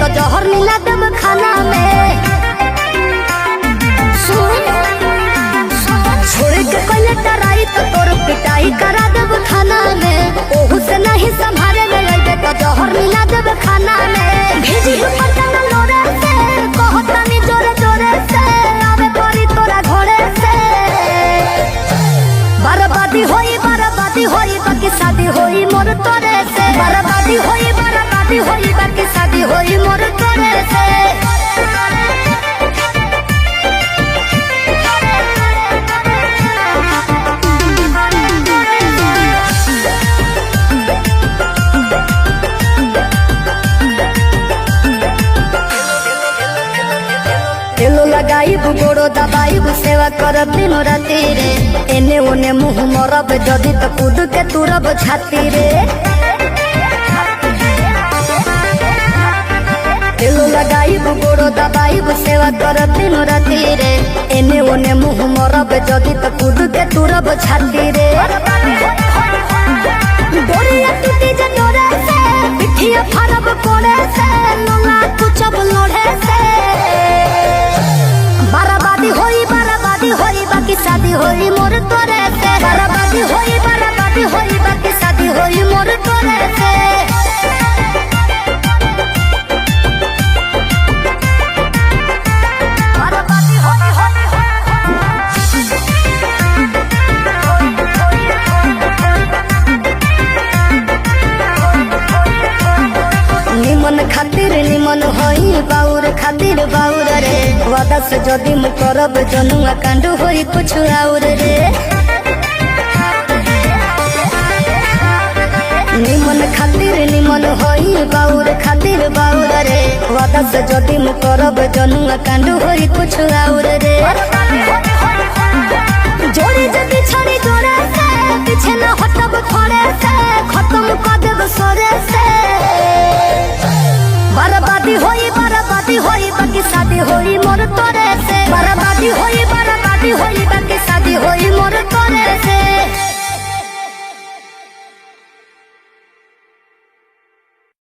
तो जहर मिला देब खाना में। छोड़ के पहले टराई तो तोर पिटाई करा देब खाना में। ओहू से नहीं संभाले में लगे तो जहर मिला देब खाना में। भेजी पटन लोरे से कहतानी जोरे जोरे से आवे परी तोरा घोड़े से। बर्बादी होई बाकी शादी होई मोर तोरे से। बर्बादी होई बाकी शादी होई मोर तोरे से। तेलो लगाइब गोड़ो दबाइब सेवा करब दिनो राती रे। एने ओने मुँह मरब जदी तो कूद के तुरब छाती रे। तेलो लगाइब गोड़ो दबाइब सेवा करब दिनो राती रे। एने ओने मुँह मरब जदी तो कूद के तुरब छाती रे। डोरिया टूटी जे डोरे से पिठिया फरब कोड़े से लोला कुचब लोढ़े से। बर्बादी होई बाकी शादी होई मोर तोरे से। बर्बादी होई बाकी शादी होई मोर तोरे से। निमन खातिर निमन होई बाउर खातिर बाउर रे। वादा से जदी मु करब जनुआ कांड होई कुछ और रे। निमन खातिर निमन होई बाउर खातिर बाउर रे। वादा से जदी मु करब जनुआ कांड होई कुछ और रे। जोड़ी जदी छड़ी जोड़े से पीछे न हटब थोड़े से। खत्म कर देब सोरे से। बर्बादी होई बाकी शादी होई मोर तोरे से। बर्बादी होई